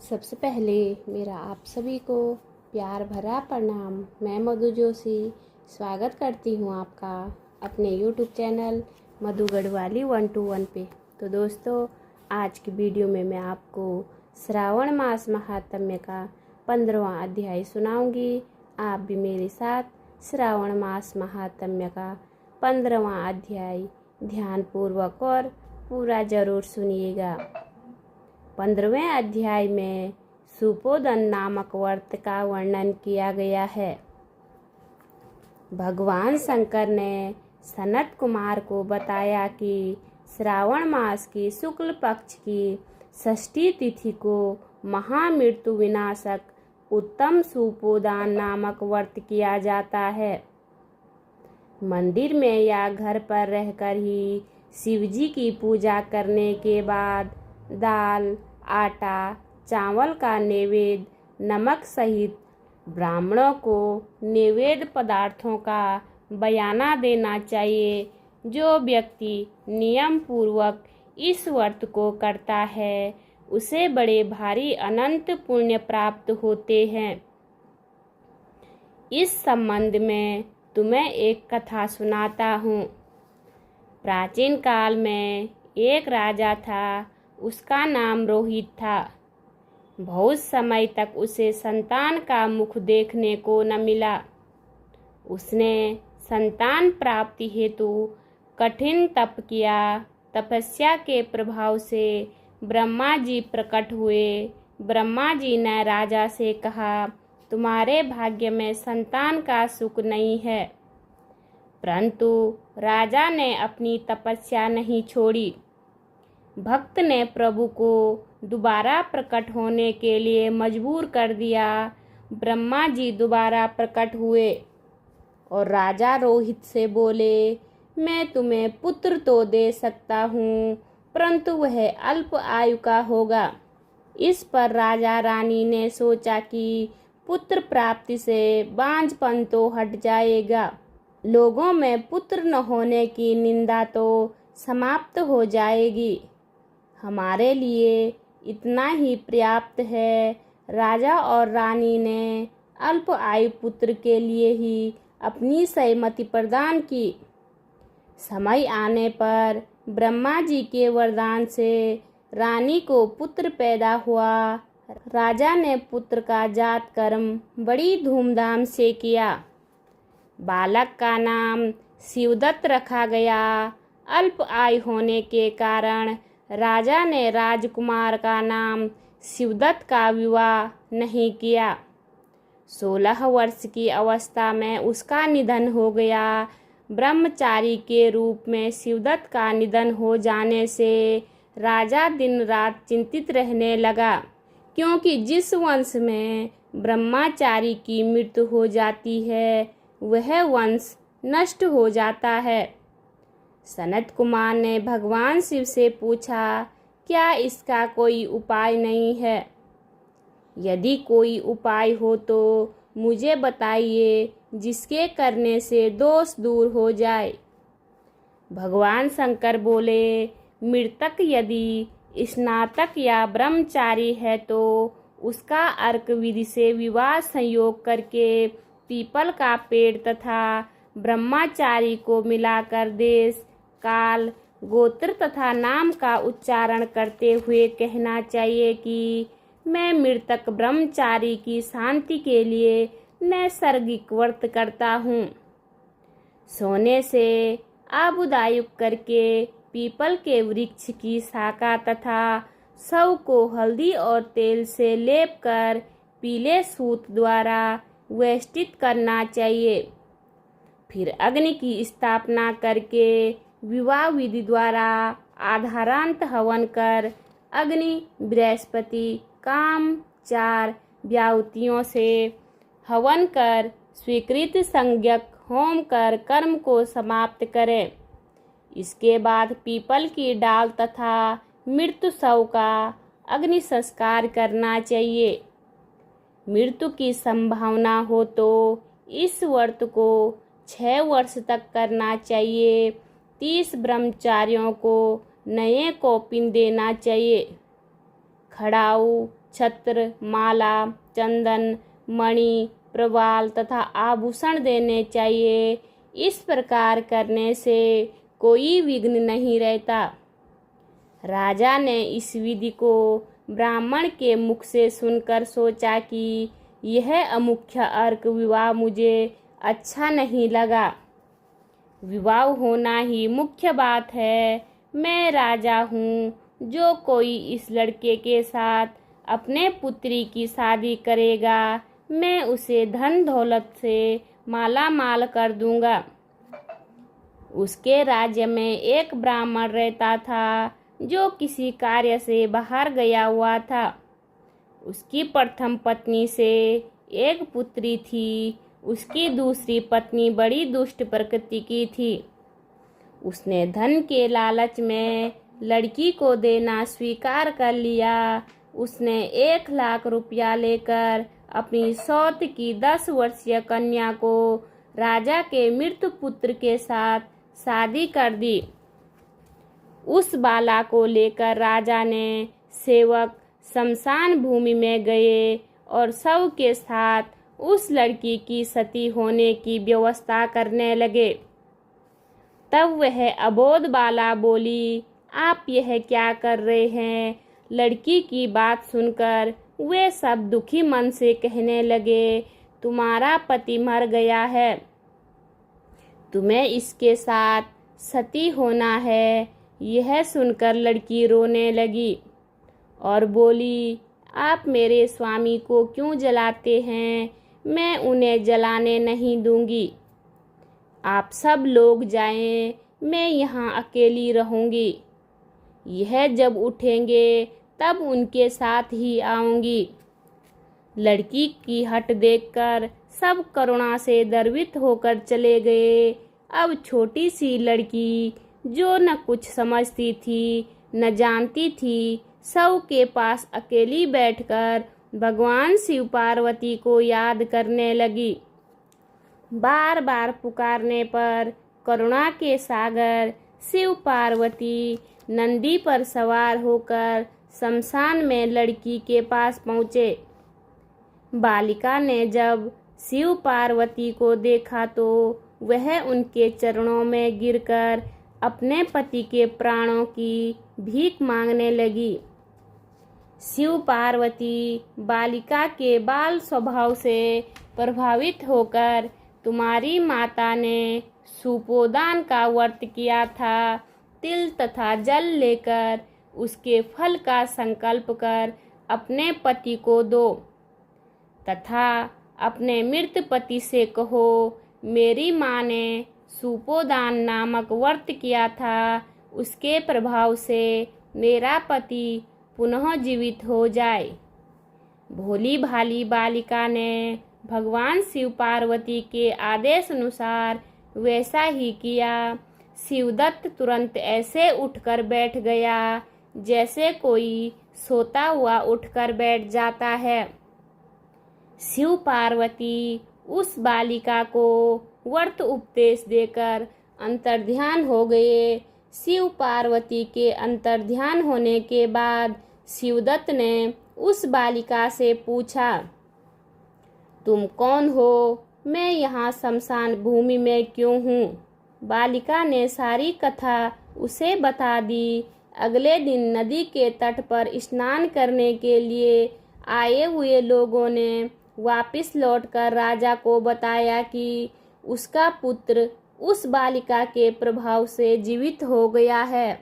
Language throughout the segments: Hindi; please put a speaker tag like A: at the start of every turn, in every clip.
A: सबसे पहले मेरा आप सभी को प्यार भरा प्रणाम। मैं मधु जोशी स्वागत करती हूँ आपका अपने YouTube चैनल मधु गढ़वाली 121 पे। तो दोस्तों, आज की वीडियो में मैं आपको श्रावण मास महात्म्य का 15वां अध्याय सुनाऊंगी। आप भी मेरे साथ श्रावण मास महात्म्य का 15वां अध्याय ध्यानपूर्वक और पूरा जरूर सुनिएगा। 15वें अध्याय में सुपोदन नामक व्रत का वर्णन किया गया है। भगवान शंकर ने सनत कुमार को बताया कि श्रावण मास की शुक्ल पक्ष की षष्ठी तिथि को महामृत्यु विनाशक उत्तम सुपोदान नामक व्रत किया जाता है। मंदिर में या घर पर रहकर ही शिवजी की पूजा करने के बाद दाल, आटा, चावल का नैवेद्य नमक सहित ब्राह्मणों को नैवेद्य पदार्थों का बयाना देना चाहिए। जो व्यक्ति नियम पूर्वक इस व्रत को करता है उसे बड़े भारी अनंत पुण्य प्राप्त होते हैं। इस संबंध में तुम्हें एक कथा सुनाता हूँ। प्राचीन काल में एक राजा था, उसका नाम रोहित था। बहुत समय तक उसे संतान का मुख देखने को न मिला। उसने संतान प्राप्ति हेतु कठिन तप किया। तपस्या के प्रभाव से ब्रह्मा जी प्रकट हुए। ब्रह्मा जी ने राजा से कहा, तुम्हारे भाग्य में संतान का सुख नहीं है। परंतु राजा ने अपनी तपस्या नहीं छोड़ी। भक्त ने प्रभु को दोबारा प्रकट होने के लिए मजबूर कर दिया। ब्रह्मा जी दोबारा प्रकट हुए और राजा रोहित से बोले, मैं तुम्हें पुत्र तो दे सकता हूँ, परंतु वह अल्प आयु का होगा। इस पर राजा रानी ने सोचा कि पुत्र प्राप्ति से बांझपन तो हट जाएगा, लोगों में पुत्र न होने की निंदा तो समाप्त हो जाएगी। हमारे लिए इतना ही पर्याप्त है। राजा और रानी ने अल्प आयु पुत्र के लिए ही अपनी सहमति प्रदान की। समय आने पर ब्रह्मा जी के वरदान से रानी को पुत्र पैदा हुआ। राजा ने पुत्र का जात कर्म बड़ी धूमधाम से किया। बालक का नाम शिवदत्त रखा गया। अल्प आयु होने के कारण राजा ने राजकुमार का नाम शिवदत्त का विवाह नहीं किया। 16 वर्ष की अवस्था में उसका निधन हो गया। ब्रह्मचारी के रूप में शिवदत्त का निधन हो जाने से राजा दिन रात चिंतित रहने लगा, क्योंकि जिस वंश में ब्रह्मचारी की मृत्यु हो जाती है वह वंश नष्ट हो जाता है। सनत कुमार ने भगवान शिव से पूछा, क्या इसका कोई उपाय नहीं है? यदि कोई उपाय हो तो मुझे बताइए, जिसके करने से दोष दूर हो जाए। भगवान शंकर बोले, मृतक यदि स्नातक या ब्रह्मचारी है तो उसका अर्क विधि से विवाह संयोग करके पीपल का पेड़ तथा ब्रह्मचारी को मिलाकर देश, काल, गोत्र तथा नाम का उच्चारण करते हुए कहना चाहिए कि मैं मृतक ब्रह्मचारी की शांति के लिए नैसर्गिक व्रत करता हूँ। सोने से आबूदायुक्त करके पीपल के वृक्ष की शाखा तथा शव को हल्दी और तेल से लेप कर पीले सूत द्वारा वेष्टित करना चाहिए। फिर अग्नि की स्थापना करके विवाह विधि द्वारा आधारांत हवन कर अग्नि, बृहस्पति, काम, 4 व्याहुतियों से हवन कर स्वीकृत संज्ञक होम कर कर्म को समाप्त करें। इसके बाद पीपल की डाल तथा मृत्यु शव का अग्नि संस्कार करना चाहिए। मृत्यु की संभावना हो तो इस व्रत को 6 वर्ष तक करना चाहिए। 30 ब्रह्मचारियों को नए कौपीन देना चाहिए। खड़ाऊ, छत्र, माला, चंदन, मणि, प्रवाल तथा आभूषण देने चाहिए। इस प्रकार करने से कोई विघ्न नहीं रहता। राजा ने इस विधि को ब्राह्मण के मुख से सुनकर सोचा कि यह अमुख्य अर्क विवाह मुझे अच्छा नहीं लगा। विवाह होना ही मुख्य बात है। मैं राजा हूँ, जो कोई इस लड़के के साथ अपने पुत्री की शादी करेगा, मैं उसे धन दौलत से माला माल कर दूंगा। उसके राज्य में एक ब्राह्मण रहता था, जो किसी कार्य से बाहर गया हुआ था। उसकी प्रथम पत्नी से एक पुत्री थी। उसकी दूसरी पत्नी बड़ी दुष्ट प्रकृति की थी। उसने धन के लालच में लड़की को देना स्वीकार कर लिया। उसने 1,00,000 रुपया लेकर अपनी सौत की 10 वर्षीय कन्या को राजा के मृत पुत्र के साथ शादी कर दी। उस बाला को लेकर राजा ने सेवक शमशान भूमि में गए और शव के साथ उस लड़की की सती होने की व्यवस्था करने लगे। तब वह अबोध बाला बोली, आप यह क्या कर रहे हैं? लड़की की बात सुनकर वे सब दुखी मन से कहने लगे, तुम्हारा पति मर गया है, तुम्हें इसके साथ सती होना है। यह सुनकर लड़की रोने लगी और बोली, आप मेरे स्वामी को क्यों जलाते हैं? मैं उन्हें जलाने नहीं दूंगी। आप सब लोग जाएं, मैं यहाँ अकेली रहूंगी। यह जब उठेंगे तब उनके साथ ही आऊंगी। लड़की की हट देखकर सब करुणा से द्रवित होकर चले गए। अब छोटी सी लड़की, जो न कुछ समझती थी न जानती थी, शव के पास अकेली बैठकर भगवान शिव पार्वती को याद करने लगी। बार बार पुकारने पर करुणा के सागर शिव पार्वती नंदी पर सवार होकर शमशान में लड़की के पास पहुँचे। बालिका ने जब शिव पार्वती को देखा तो वह उनके चरणों में गिरकर अपने पति के प्राणों की भीख मांगने लगी। शिव पार्वती बालिका के बाल स्वभाव से प्रभावित होकर, तुम्हारी माता ने सुपोदान का व्रत किया था, तिल तथा जल लेकर उसके फल का संकल्प कर अपने पति को दो तथा अपने मृत पति से कहो, मेरी माँ ने सुपोदान नामक व्रत किया था, उसके प्रभाव से मेरा पति पुनः जीवित हो जाए। भोली भाली बालिका ने भगवान शिव पार्वती के आदेश अनुसार वैसा ही किया। शिवदत्त तुरंत ऐसे उठकर बैठ गया जैसे कोई सोता हुआ उठकर बैठ जाता है। शिव पार्वती उस बालिका को व्रत उपदेश देकर अंतर्ध्यान हो गए। शिव पार्वती के अंतर्ध्यान होने के बाद शिवदत्त ने उस बालिका से पूछा, तुम कौन हो? मैं यहाँ शमशान भूमि में क्यों हूँ? बालिका ने सारी कथा उसे बता दी। अगले दिन नदी के तट पर स्नान करने के लिए आए हुए लोगों ने वापस लौटकर राजा को बताया कि उसका पुत्र उस बालिका के प्रभाव से जीवित हो गया है।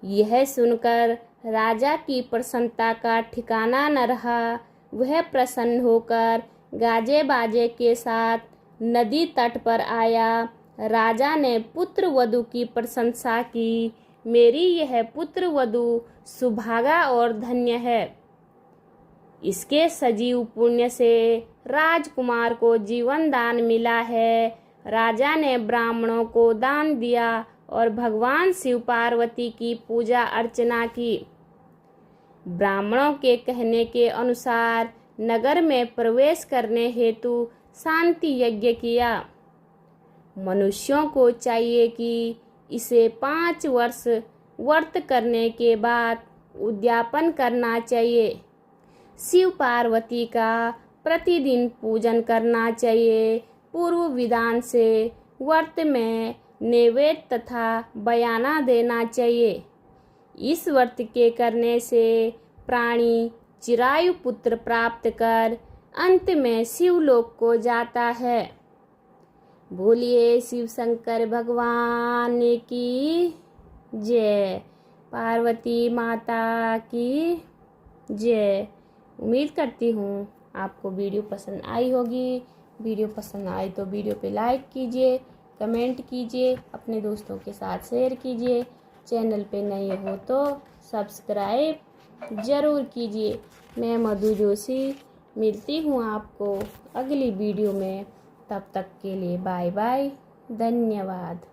A: यह सुनकर राजा की प्रसन्नता का ठिकाना न रहा। वह प्रसन्न होकर गाजे बाजे के साथ नदी तट पर आया। राजा ने पुत्र वधू की प्रशंसा की। मेरी यह पुत्र वधू सुभागा और धन्य है। इसके सजीव पुण्य से राजकुमार को जीवन दान मिला है। राजा ने ब्राह्मणों को दान दिया और भगवान शिव पार्वती की पूजा अर्चना की। ब्राह्मणों के कहने के अनुसार नगर में प्रवेश करने हेतु शांति यज्ञ किया। मनुष्यों को चाहिए कि इसे 5 वर्ष व्रत करने के बाद उद्यापन करना चाहिए। शिव पार्वती का प्रतिदिन पूजन करना चाहिए। पूर्व विधान से व्रत में नैवेद्य तथा बयाना देना चाहिए। इस व्रत के करने से प्राणी चिरायु पुत्र प्राप्त कर अंत में शिवलोक को जाता है। बोलिए शिव शंकर भगवान की जय। पार्वती माता की जय। उम्मीद करती हूँ आपको वीडियो पसंद आई होगी। वीडियो पसंद आई तो वीडियो पे लाइक कीजिए, कमेंट कीजिए, अपने दोस्तों के साथ शेयर कीजिए। चैनल पे नए हो तो सब्सक्राइब ज़रूर कीजिए। मैं मधु जोशी मिलती हूँ आपको अगली वीडियो में। तब तक के लिए बाय बाय, धन्यवाद।